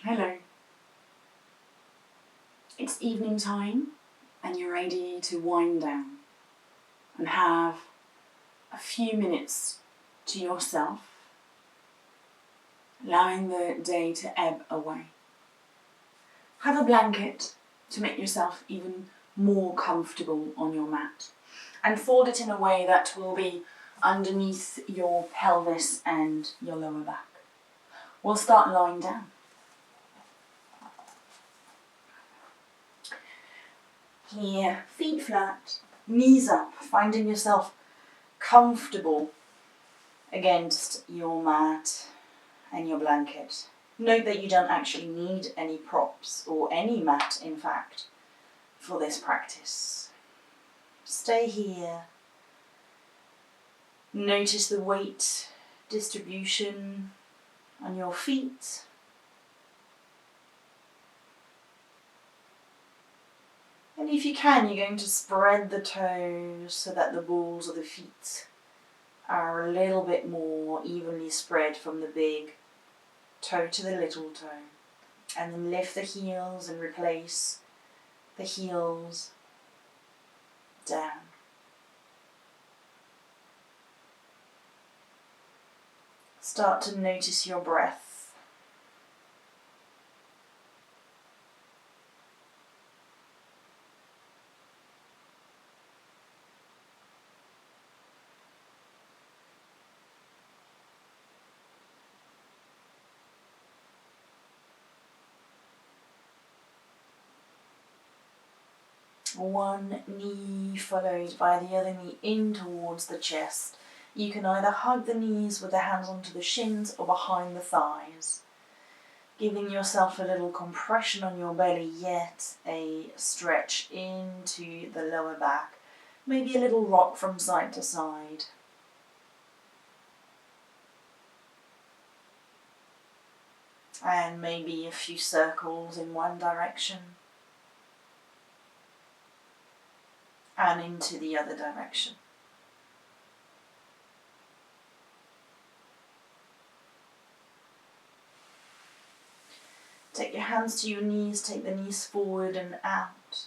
Hello. It's evening time and you're ready to wind down and have a few minutes to yourself, allowing the day to ebb away. Have a blanket to make yourself even more comfortable on your mat and fold it in a way that will be underneath your pelvis and your lower back. We'll start lying down. Here, feet flat, knees up, finding yourself comfortable against your mat and your blanket. Note that you don't actually need any props, or any mat in fact, for this practice. Stay here. Notice the weight distribution on your feet. And if you can, you're going to spread the toes so that the balls of the feet are a little bit more evenly spread from the big toe to the little toe. And then lift the heels and replace the heels down. Start to notice your breath. One knee followed by the other knee in towards the chest. You can either hug the knees with the hands onto the shins or behind the thighs, giving yourself a little compression on your belly, yet a stretch into the lower back. Maybe a little rock from side to side. And maybe a few circles in one direction and into the other direction. Take your hands to your knees, take the knees forward and out,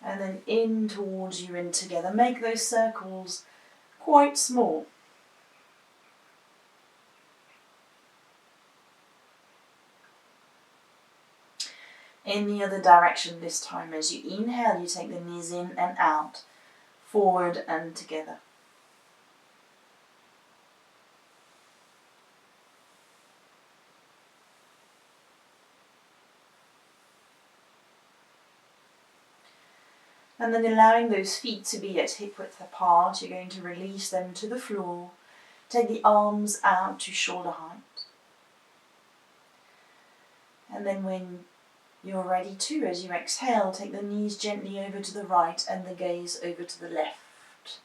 and then in towards you and together. Make those circles quite small. In the other direction this time. As you inhale, you take the knees in and out, forward and together. And then allowing those feet to be at hip width apart, you're going to release them to the floor. Take the arms out to shoulder height. And then when you're ready to, as you exhale, take the knees gently over to the right and the gaze over to the left.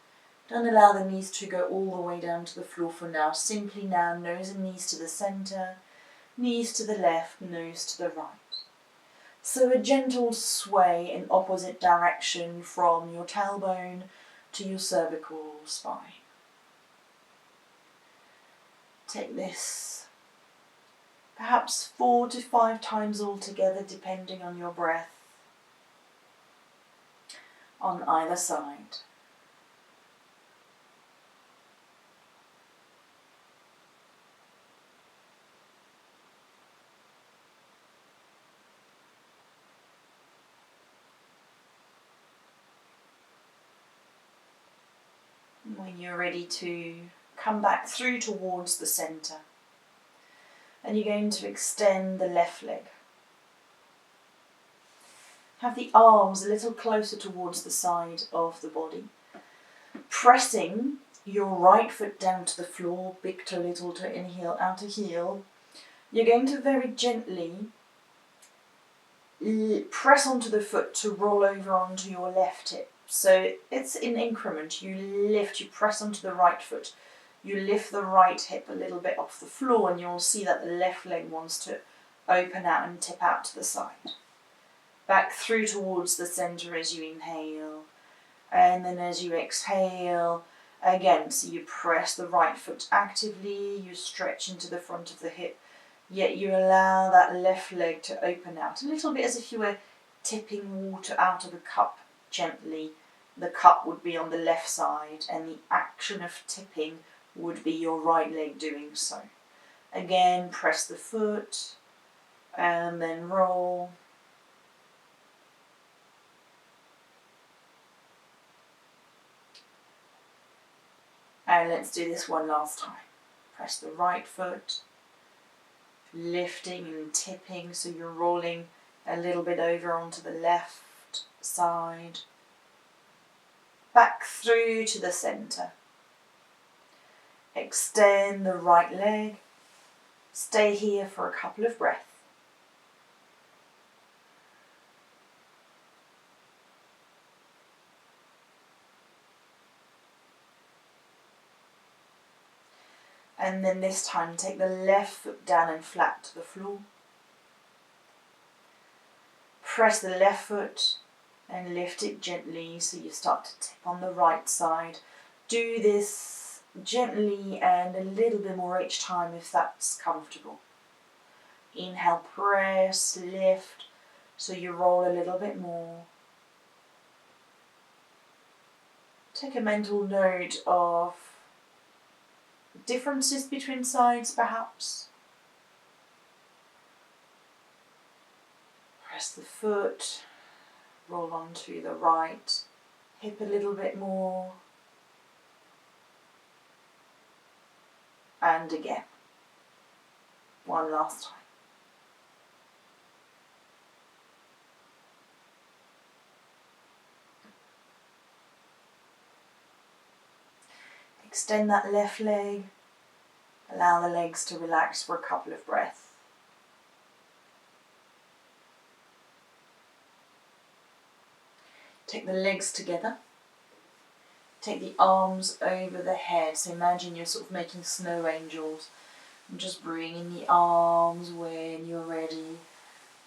Don't allow the knees to go all the way down to the floor for now. Simply now, nose and knees to the center, knees to the left, nose to the right. So a gentle sway in opposite direction from your tailbone to your cervical spine. Take this perhaps 4 to 5 times altogether, depending on your breath, on either side. When you're ready to come back through towards the center, and you're going to extend the left leg. Have the arms a little closer towards the side of the body, pressing your right foot down to the floor, big toe, little toe, inhale, outer heel. You're going to very gently press onto the foot to roll over onto your left hip. So it's in increment. You lift, you press onto the right foot. You lift the right hip a little bit off the floor and you'll see that the left leg wants to open out and tip out to the side. Back through towards the center as you inhale. And then as you exhale, again, so you press the right foot actively, you stretch into the front of the hip, yet you allow that left leg to open out a little bit, as if you were tipping water out of a cup gently. The cup would be on the left side and the action of tipping would be your right leg doing so. Again, press the foot and then roll. And let's do this one last time. Press the right foot, lifting and tipping, so you're rolling a little bit over onto the left side. Back through to the centre. Extend the right leg. Stay here for a couple of breaths. And then this time take the left foot down and flat to the floor. Press the left foot and lift it gently so you start to tip on the right side. Do this gently and a little bit more each time if that's comfortable. Inhale, press, lift, so you roll a little bit more. Take a mental note of differences between sides perhaps. Press the foot, roll onto the right hip a little bit more. And again. One last time. Extend that left leg. Allow the legs to relax for a couple of breaths. Take the legs together. Take the arms over the head. So imagine you're sort of making snow angels. And just bringing the arms when you're ready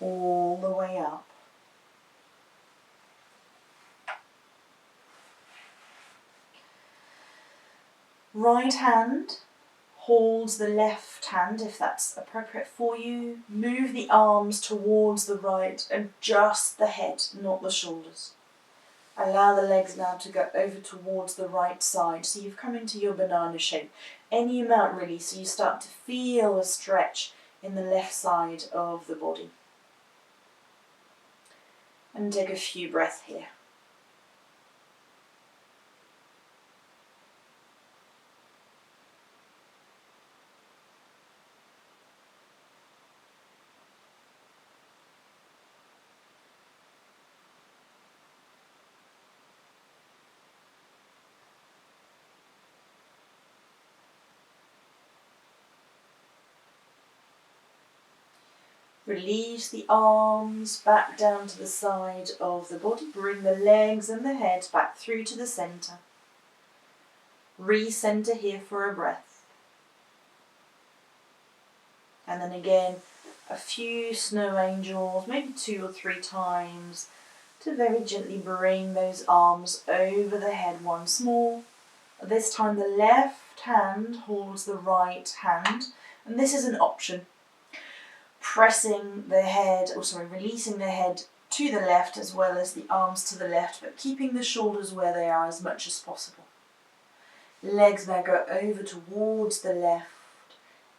all the way up. Right hand holds the left hand if that's appropriate for you. Move the arms towards the right and just the head, not the shoulders. Allow the legs now to go over towards the right side. So you've come into your banana shape. Any amount really, so you start to feel a stretch in the left side of the body. And take a few breaths here. Release the arms back down to the side of the body. Bring the legs and the head back through to the centre. Re-centre here for a breath. And then again, a few snow angels, maybe 2 or 3 times, to very gently bring those arms over the head once more. This time the left hand holds the right hand, and this is an option. Pressing the head, releasing the head to the left as well as the arms to the left, but keeping the shoulders where they are as much as possible. Legs now go over towards the left,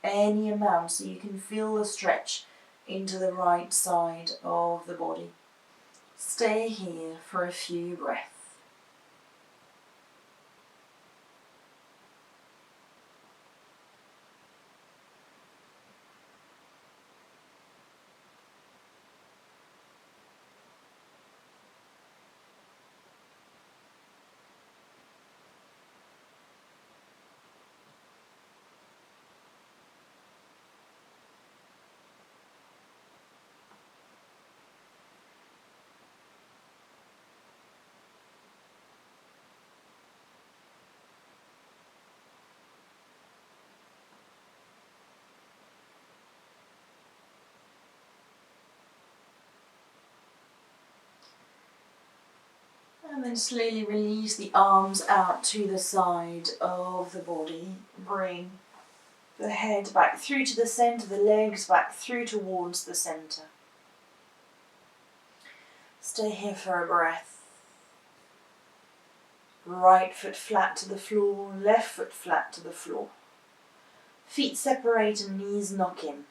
any amount, so you can feel the stretch into the right side of the body. Stay here for a few breaths. And then slowly release the arms out to the side of the body. Bring The head back through to the centre, the legs back through towards the centre. Stay here for a breath. Right foot flat to the floor, left foot flat to the floor. Feet separate and knees knock in.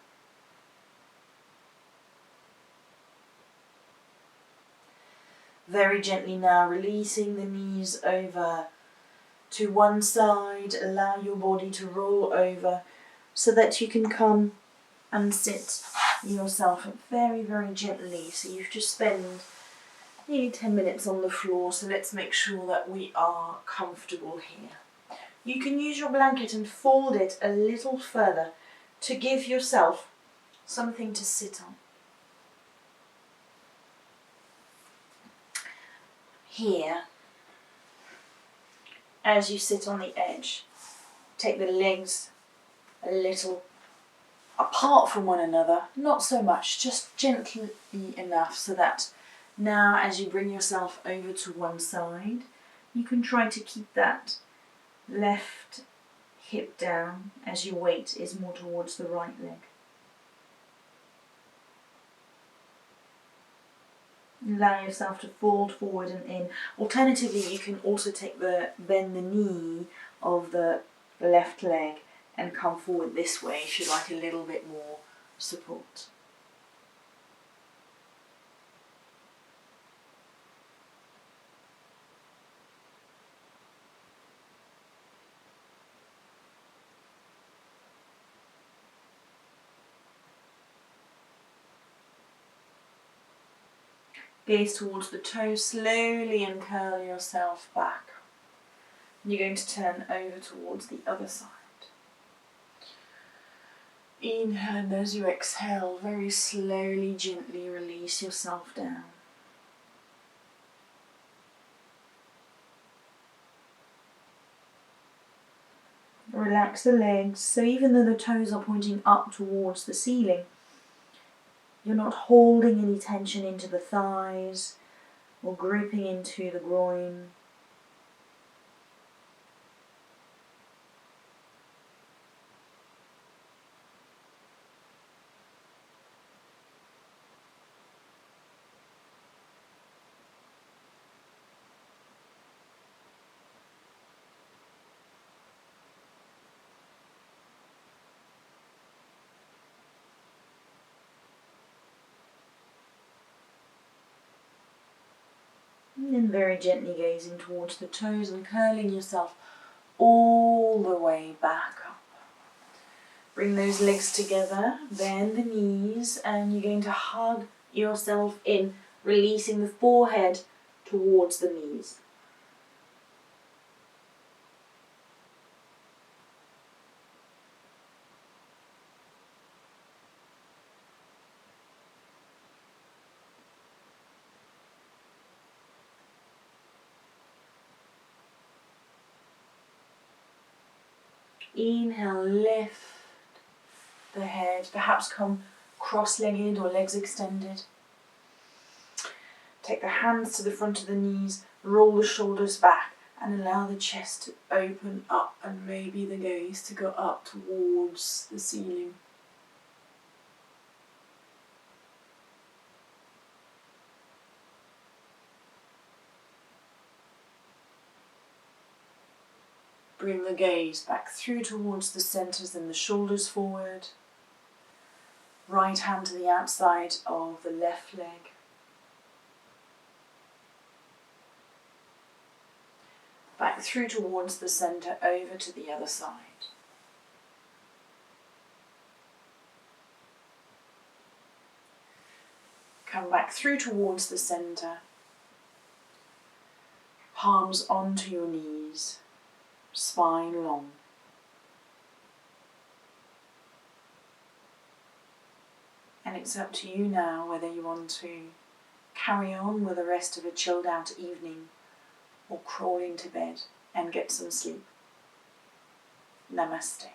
Very gently now releasing the knees over to one side. Allow your body to roll over so that you can come and sit yourself very, very gently. So you've just spent nearly 10 minutes on the floor, so let's make sure that we are comfortable here. You can use your blanket and fold it a little further to give yourself something to sit on. Here, as you sit on the edge, take the legs a little apart from one another, not so much, just gently enough so that now as you bring yourself over to one side, you can try to keep that left hip down as your weight is more towards the right leg. Allow yourself to fold forward and in. Alternatively, you can also bend the knee of the left leg and come forward this way if you like a little bit more support. Gaze towards the toes, slowly uncurl yourself back. You're going to turn over towards the other side. Inhale, and as you exhale, very slowly, gently release yourself down. Relax the legs, so even though the toes are pointing up towards the ceiling, you're not holding any tension into the thighs or gripping into the groin. And then very gently gazing towards the toes and curling yourself all the way back up. Bring those legs together, bend the knees, and you're going to hug yourself in, releasing the forehead towards the knees. Inhale, lift the head, perhaps come cross-legged or legs extended. Take the hands to the front of the knees, roll the shoulders back and allow the chest to open up and maybe the gaze to go up towards the ceiling. Bring the gaze back through towards the centres and the shoulders forward. Right hand to the outside of the left leg. Back through towards the centre, over to the other side. Come back through towards the centre. Palms onto your knees. Spine long. And it's up to you now whether you want to carry on with the rest of a chilled out evening or crawl into bed and get some sleep. Namaste.